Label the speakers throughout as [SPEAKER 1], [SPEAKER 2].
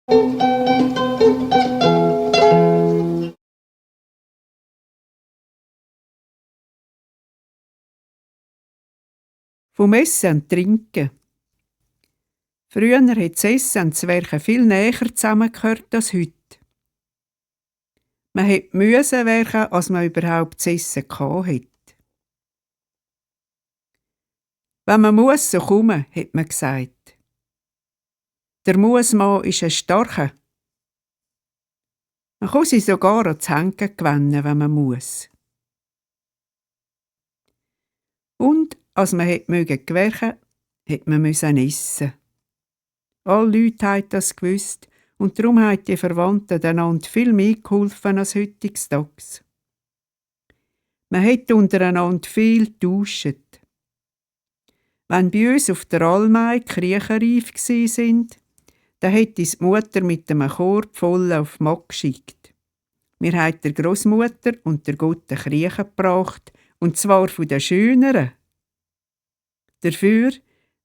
[SPEAKER 1] Vom Essen und Trinken. Früher hat das Essen und das Werken viel näher zusammengehört als heute. Man musste werken, als man überhaupt zu essen hatte. «Wenn man muss, so komme», hat man gesagt. Der Mussmann ist ein Starker. Man kann sie sogar ans Henken gewinnen, wenn man muss. Und als man werken musste man essen. Alle Leute haben das gewusst und darum haben die Verwandten einander viel mehr geholfen als heutzutage. Man hat untereinander viel getauscht. Wenn bei uns auf der Almei die Kriecher reif waren, dann hat uns die Mutter mit einem Korb voll auf die Mag geschickt. Wir haben der Großmutter und der Gott Kriecher gebracht, und zwar von den schöneren. Dafür,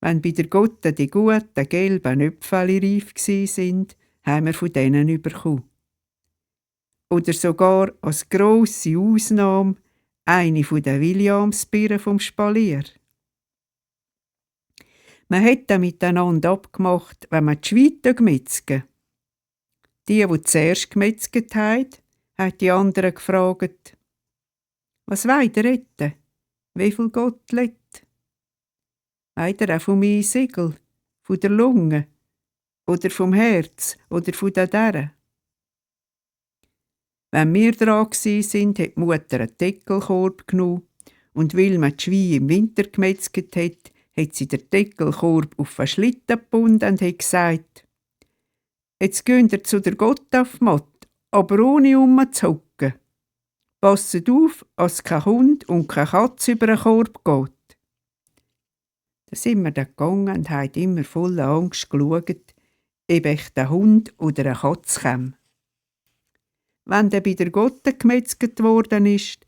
[SPEAKER 1] wenn bei der Gott die guten gelben Äpfel reif waren, haben wir von denen bekommen. Oder sogar als grosse Ausnahme eine von den Williamsbeeren vom Spalier. Man hat dann miteinander abgemacht, wenn man die Schweine gemetzgen. Die zuerst gemetzget haben, haben die anderen gefragt: «Was wollt ihr essen? Wie viel Gottlet? Wollt ihr auch vom Einsegel, von der Lunge, oder vom Herz, oder von den Därren?» Wenn wir dran waren, hat die Mutter einen Deckelkorb genommen, und weil man die Schweine im Winter gemetzget hat sie den Deckelkorb auf einen Schlitten gebunden und hat gesagt: «Jetzt geht ihr zu der Gott auf die Matte, aber ohne rumzuhocken. Passet auf, dass kein Hund und keine Katze über den Korb geht.» Da sind wir dann gegangen und haben immer voller Angst geschaut, ob echt ein Hund oder eine Katze käme. Wenn dann bei der Gotte gemetzget worden ist,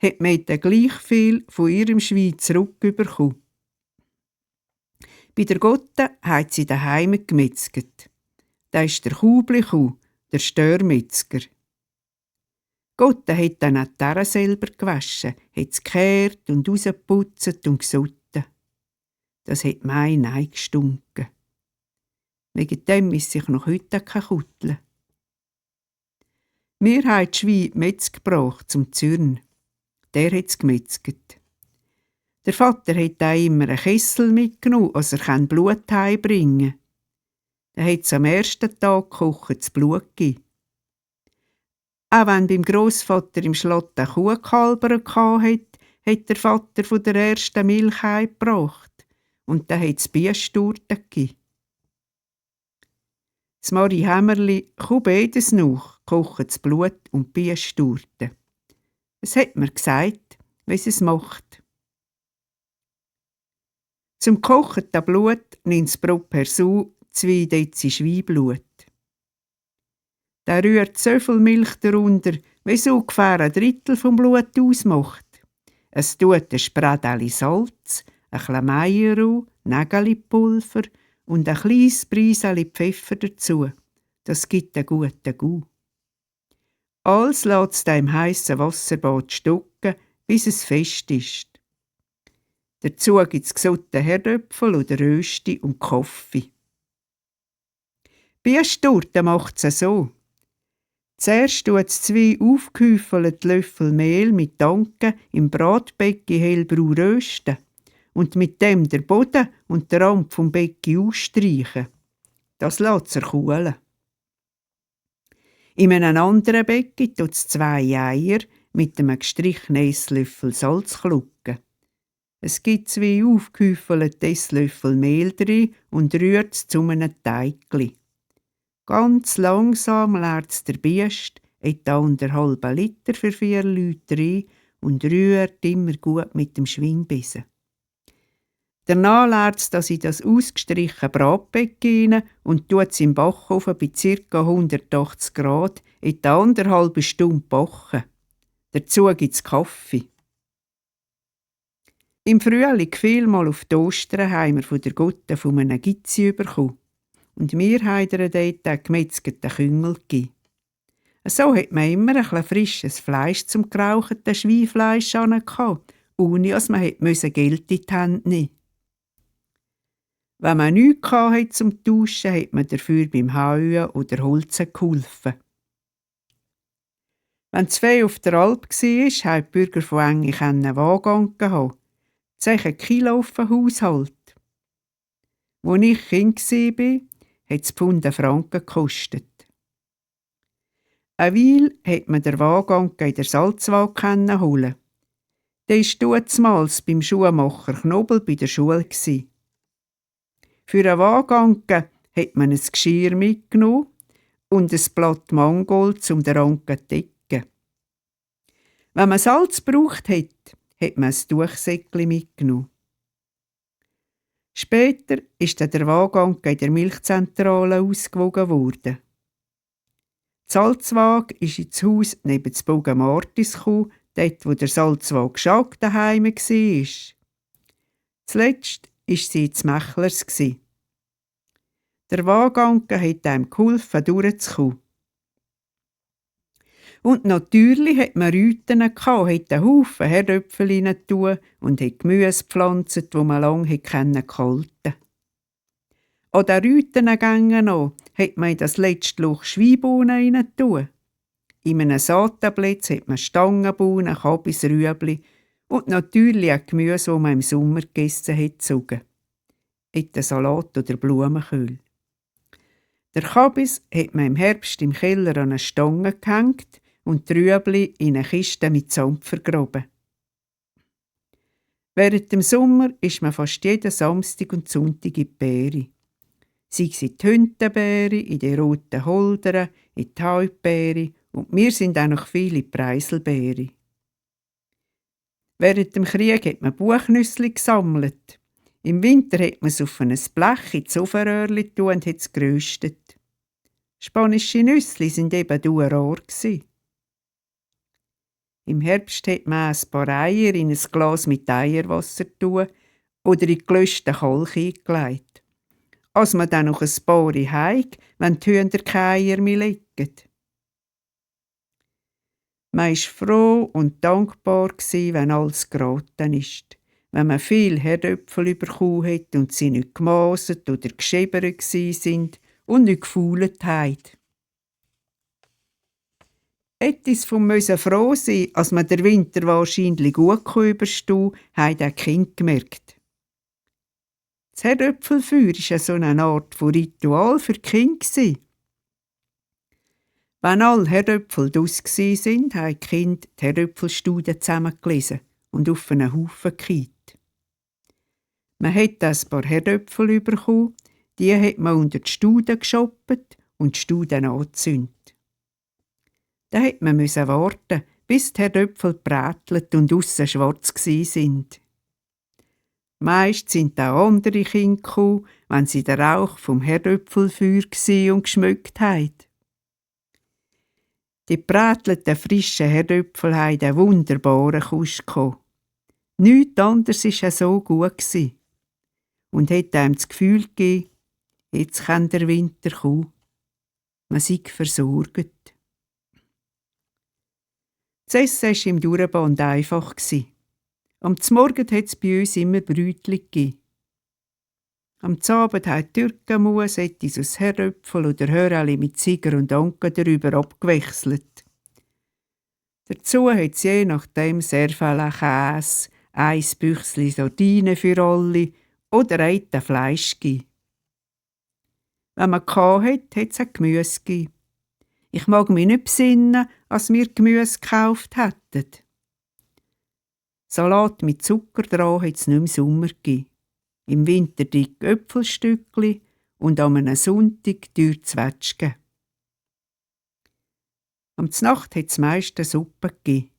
[SPEAKER 1] hat man dann gleich viel von ihrem Schwein zurückbekommen. Bei der Gotte hat sie daheim gemetzget. Da ist der Kublichuh, der Störmetzger. Gotte hat dann auch die Därren selber gewaschen, hat es gekehrt und rausgeputzt und gesotten. Das hat mein Nein gestunken. Wegen dem ist sich noch heute kein Kutteln. Wir haben die Schweine Metz gebracht zum Zürn. Der hat es gemetzget. Der Vater hat auch immer einen Kessel mitgenommen, als er Blut heimbringen kann. Er hat es am ersten Tag gekocht, das Blut gegeben. Auch wenn beim Grossvater im Schlot eine Kuh gekalbert hatte, hat der Vater von der ersten Milch heimgebracht. Und dann hat es Biesturten gegeben. Das Mari Hämmerli kommt beides noch, kocht das Blut und Biesturten. Es hat mir gesagt, wie es macht. Zum gekochten Blut nimmt es pro Person 2 Dezi Schweinblut. Da rührt so viel Milch darunter, wie es ungefähr 1/3 vom Blut ausmacht. Es tut ein Sprädeli Salz, ein bisschen Meierau, Nägelipulver und ein kleines Preiseli Pfeffer dazu. Das gibt einen guten Gau. Alles lässt es im heissen Wasserbad stocken, bis es fest ist. Dazu gibt es gesottene Herdöpfel oder Rösti und Kaffee. Biesturten macht es so. Zuerst tut es 2 aufgehäufelte Löffel Mehl mit Anken im Bratbecki hellbraun rösten und mit dem der Boden und der Rand vom Becki ausstreichen. Das lässt es kühlen. In einem anderen Becki tut es 2 Eier mit einem gestrichenen Esslöffel Salz klucken. Es gibt 2 aufgehäufelte Esslöffel Mehl drin und rührt es zu einem Teigli. Ganz langsam leert es der Biest etwa 1,5 Liter für 4 Leute rein und rührt immer gut mit dem Schweinbissen. Danach leert es das in das ausgestrichene Bratbecken rein und tut es im Backofen bei ca. 180 Grad etwa 1,5 Stunde backen. Dazu gibt es Kaffee. Im Frühling vielmal auf die Ostern haben wir von der Gotte von einem Gitzi bekommen. und wir haben ihr dort den gemetzgelten Küngel gegeben. So hat man immer ein bisschen frisches Fleisch zum gerauchten Schweinfleisch gehabt, ohne dass man Geld in die Hand nehmen. Wenn man nichts hatte zum Tauschen, hat man dafür beim Hauen oder Holzen geholfen. Wenn das Vieh auf der Alp war, haben die Bürger von Engi Wagen haben. 10 Kilo auf den Haushalt. Als ich Kind war, hat es Pfund Franken gekostet. Eine Weile konnte man den Wagen in der Salzwaage holen. Der war damals beim Schuhmacher Knobel bei der Schule. Für einen Wagen hat man ein Geschirr mitgenommen und ein Blatt Mangold zum den Ranken zu decken. Wenn man Salz gebraucht hat, hat man ein Tuchsäckchen mitgenommen. Später ist der Wagen in der Milchzentrale ausgewogen worden. Die Salzwaage ist ins Haus neben das Bogen Martis gekommen, dort wo der Salzwaage Schack daheim war. Zuletzt war sie ins Mechlers. Der Waganke hat einem geholfen, durchzukommen. Und natürlich hat man Rüten gehabt, hat einen Haufen Herdöpfel hinein und hat Gemüse gepflanzt, wo man lange halten konnte. An den Rütengängen hat man in das letzte Loch Schweinbohnen hinein. In einem Saatenplatz hat man Stangenbohnen, Kabis, Rüebli und natürlich auch Gemüse, das man im Sommer gegessen hat, gezogen. Etwa Salat oder Blumenkohl. Der Kabis hat man im Herbst im Keller an eine Stange gehängt und die Rüebli in eine Kiste mit Sand vergraben. Während dem Sommer ist man fast jeden Samstag und Sonntag in die Beere. Sei es in die Hüntenbeere, in die roten Holdern, in die Hauptbeere und wir sind auch noch viele Preiselbeere. Während dem Krieg hat man Buchnüsse gesammelt. Im Winter hat man es auf ein Blech in das Ofenröhrchen getan und hat es geröstet. Spanische Nüsse waren eben rar. Im Herbst hat man ein paar Eier in ein Glas mit Eierwasser tun oder in gelöschten Kalk eingelegt. Als man dann noch ein paar heig, wenn die Hühner keine Eier mehr legen. Man war froh und dankbar, wenn alles geraten ist. Wenn man viel Herdöpfel bekommen hat und sie nicht gemaset oder geschäbert sind und nicht gefault haben. Hätte es von froh sein, als man den Winter wahrscheinlich gut überstehen kann, haben die Kinder gemerkt. Das Herdöpfelfeuer war so eine Art von Ritual für die Kinder. Wenn alle Herdöpfel draus waren, haben die Kinder die Herdöpfelstuden zusammengelesen und auf einen Haufen gekippt. Man hat ein paar Herdöpfel bekommen, die hat man unter die Studen geschoppt und die Studen angezündet. Da musste man warten, bis die Herdöpfel gebrätelt und aussen schwarz waren. Meist sind auch andere Kinder gekommen, wenn sie den Rauch vom Herdöpfelfeuer gesehen und geschmückt haben. Die gebrätelten frischen Herdöpfel haben einen wunderbaren Kuss gehabt. Nichts anderes war so gut und hat einem das Gefühl gegeben, jetzt kann der Winter kommen. Man sei versorgt. Das Essen war im Durchband einfach. Am Morgen hat es bei uns immer Brötchen gegeben. Am Abend haben die Türkenmus etwas aus Herdöpfel oder Höreli mit Ziger und Anken darüber abgewechselt. Dazu hat es je nachdem sehr viel Käse, ein Büchsli Sardinen für alle oder ein Fleisch gegeben. Wenn man hatte, hat es auch Gemüse gegeben. Ich mag mich nicht besinnen, als wir Gemüse gekauft hätten. Salat mit Zucker dran hat es nicht im Sommer gegeben. Im Winter dicke Äpfelstückli und an einem Sonntag teuer Zwetschgen. Am Znacht hat es meist eine Suppe gegeben.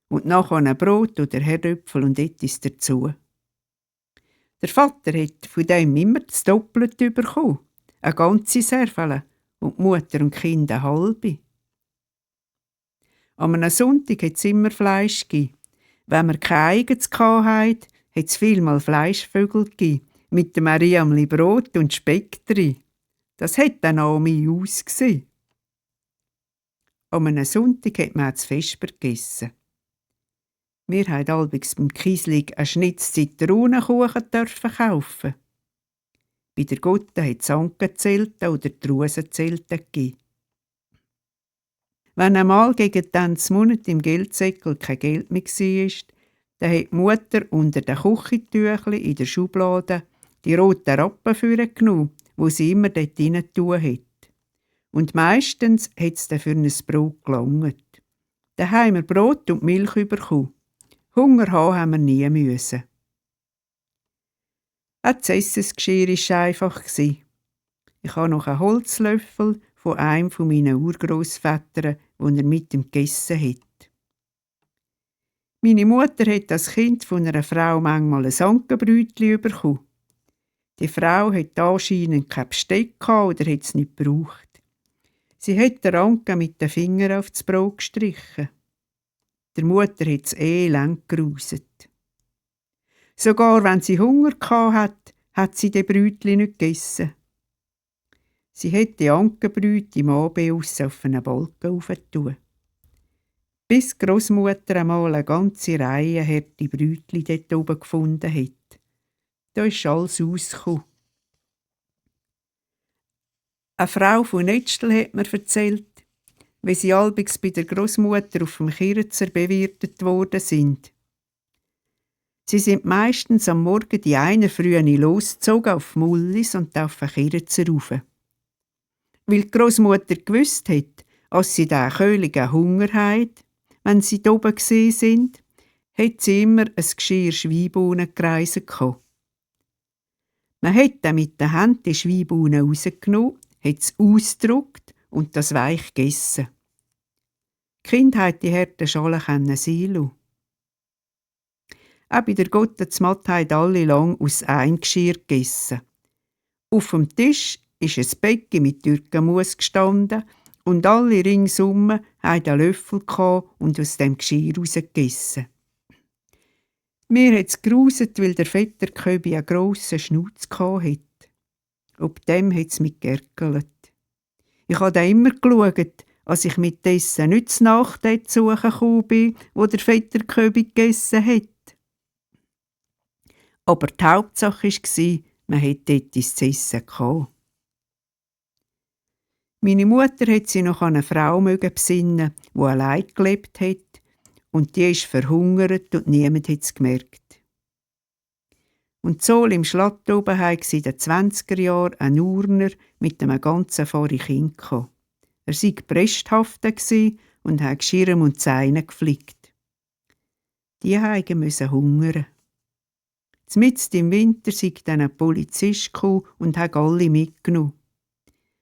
[SPEAKER 1] Und nachher ein Brot oder Herdöpfel und etwas dazu. Der Vater hat von dem immer das Doppelte bekommen. Eine ganze Servele und die Mutter und die Kinder eine halbe. An einem Sonntag hat es immer Fleisch gegeben. Wenn wir kein eigenes hatten, hat es vielmal Fleischvögel gegeben, mit dem Mariamli Brot und Speck drin. Das hat dann auch mich ausgesehen. An einem Sonntag hat man auch das Vesper gegessen. Wir haben allwegs beim Kieslig einen Schnitz Zitronenkuchen kaufen. Bei der Gotte hat es Ankenzelte oder Drusenzelte gegeben. Wenn einmal gegen den Monat im Geldsäckel kein Geld mehr war, dann hat die Mutter unter den Küchentüchli in der Schublade die roten Rappen vorgenommen, die sie immer dort rein tun hat. Und meistens hat es dann für ein Brot gelangt. Dann haben wir Brot und Milch bekommen. Hunger haben wir nie müssen. Auch das Essensgeschirr war einfach. Ich habe noch einen Holzlöffel von einem meiner Urgroßväter, den er mit ihm gegessen hat. Meine Mutter hat als Kind von einer Frau manchmal ein Ankenbrötchen bekommen. Die Frau hatte anscheinend kein Besteck oder hat es nicht gebraucht. Sie hat den Anken mit den Fingern auf das Brot gestrichen. Der Mutter hat es elend geruset. Sogar wenn sie Hunger hatte, hat sie die Brötchen nicht gegessen. Sie hat die Ankenbrötchen im Abend auf einen Balken aufgetan. Bis die Grossmutter einmal eine ganze Reihe harte Brötchen dort oben gefunden hat. Da ist alles rausgekommen. Eine Frau von Netschl hat mir erzählt, wie sie allwegs bei der Grossmutter auf dem Kirzer bewirtet worden sind. Sie sind meistens am Morgen die eine frühe losgezogen auf Mullis und auf den Kirzer rauf. Weil die Grossmutter gewusst hat, dass sie den köhligen Hunger hat, wenn sie da oben gesehen sind, hat sie immer ein Geschirr Schweibohnen gereiset. Man hat dann mit der Hand die Schweibohnen rausgenommen, hat es ausgedrückt und das weich gegessen. Die Kinder konnten die harten Schalen sein lassen. Auch bei der Gottesmatt haben alle lang aus einem Geschirr gegessen. Auf dem Tisch ist ein Becken mit Türkenmus gestanden und alle ringsum hatten einen Löffel und aus dem Geschirr rausgegessen. Mir hat es gruset, weil der Vetter Köbi einen grossen Schnauz hatte. Ob dem hat es mich geärgert. Ich habe dann immer geschaut, als ich mit dessen nicht zu Nacht zu suchen gekommen bin, wo der Vetter Köbi gegessen hat. Aber die Hauptsache war, man hatte dort ins Essen gehabt. Meine Mutter hat sich noch an eine Frau besinnen, die allein gelebt hat, und die ist verhungert und niemand hat es gemerkt. Und so im Schlatt oben hatte sie in den 20er Jahren einen Urner mit einem ganzen Pfarre Kind gehabt. Er war presthaftet und hat Geschirr und Zähne geflickt. Die mussten hungern. Mitten im Winter sei dann ein Polizist gekommen und hat alle mitgenommen.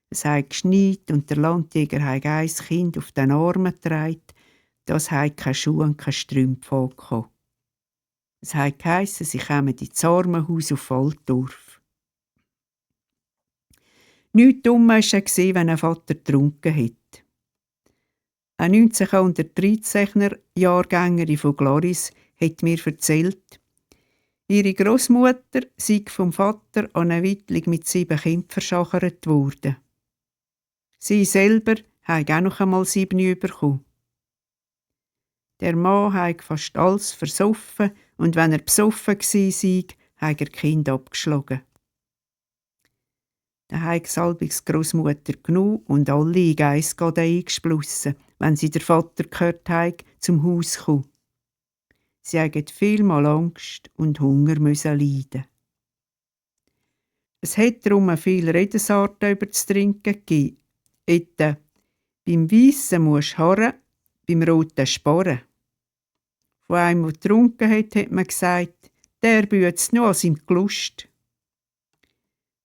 [SPEAKER 1] Es hat geschneit und der Landjäger hat ein Kind auf den Armen getragen. Das hat keine Schuhe und keine Strümpfe angehabt. Es hat geheissen, sie kämen ins Armenhaus auf Altdorf. Nichts Dummes war es, wenn ein Vater getrunken hat. Eine 1913er Jahrgängerin von Gloris hat mir erzählt, ihre Grossmutter sei vom Vater an eine Wittling mit 7 Kindern verschachert worden. Sie selber hat auch noch einmal 7 bekommen. Der Mann hat fast alles versoffen und wenn er besoffen war, hat er die Kinder abgeschlagen. Dann hat Salbigs Grossmutter genommen und alle in Geissgaden eingesplossen, wenn sie der Vater gehört haben, zum Haus kommen. Sie hatten vielmal Angst und Hunger müssen leiden. Es hat darum viele Redensarten über das Trinken gegeben. Etwa, beim Weissen musst du harren, beim Roten sparen. Von einem, der getrunken hat man gesagt, der büht nur an seinem Gelust.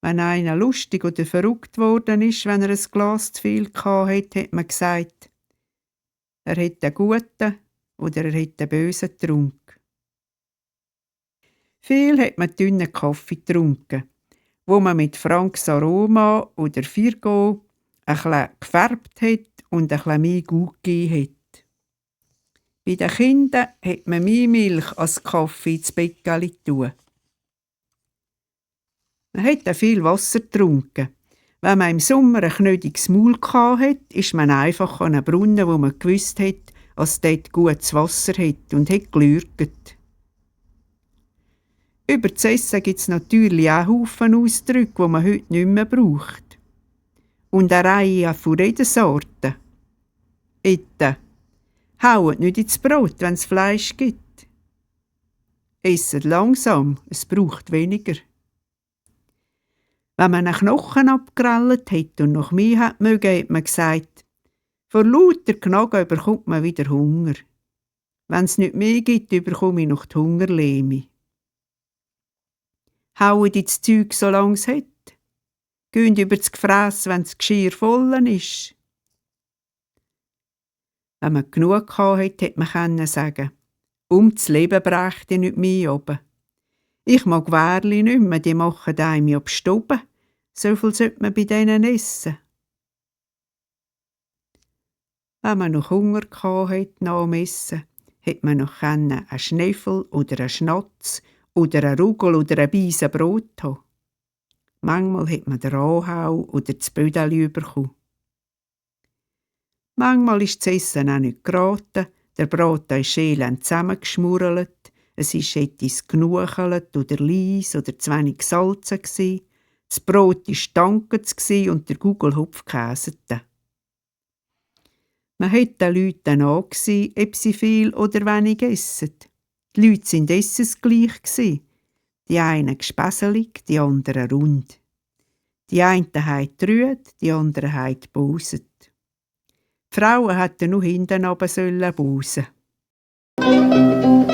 [SPEAKER 1] Wenn einer lustig oder verrückt worden ist, wenn er ein Glas zu viel hatte, hat man gesagt, er hat einen guten oder er hat einen bösen Trunk. Viel hat man dünnen Kaffee getrunken, wo man mit Franks Aroma oder Virgo ein bisschen gefärbt hat und ein bisschen mehr Gut gegeben hat. Bei den Kindern hat man mehr Milch als Kaffee ins Beckeli tun. Man hat auch viel Wasser getrunken. Wenn man im Sommer ein knödiges Maul hatte, ist man einfach an einen Brunnen, wo man gewusst hat, dass dort gutes Wasser hat und hat gelürgt. Über das Essen gibt es natürlich auch Haufen Ausdrücke, die man heute nicht mehr braucht. Und eine Reihe von Redensorten. Ette. Haut nicht ins Brot, wenn es Fleisch gibt. Esset langsam, es braucht weniger. Wenn man einen Knochen abgerallt hat und noch mehr hat mögen, hat man gesagt, vor lauter Knagen bekommt man wieder Hunger. Wenn es nicht mehr gibt, bekomme ich noch die Hungerlähme. Hauen ins Zeug, solange es hat. Gehen über das Gefräss, wenn das Geschirr voll ist. Wenn man genug hatte, hätte man sagen, das Leben brächte nicht mehr oben. Ich mag Wärli nicht mehr, die machen einem ja bestoben. So viel sollte man bei denen essen. Wenn man noch Hunger hatte nach dem Essen, hätte man noch einen Schneffel oder einen Schnatz oder einen Rugel oder ein Beisen Brot haben. Manchmal hat man den Anhau oder das Bödeli bekommen. Manchmal ist das Essen auch nicht geraten, der Braten ist elend zusammengeschmurrelt, es ist etwas genuchelt oder leis oder zu wenig gesalzen gsi, das Brot war stanket und der Gugelhupf käsete. Man hat den Leuten angesehen, ob sie viel oder wenig essen. Die Leute sind essensgleich gsi. Die einen gespeselig, die anderen rund. Die einen haben trüd, die anderen haben bauset. Die Frauen hätten nur hinten runter bausen sollen.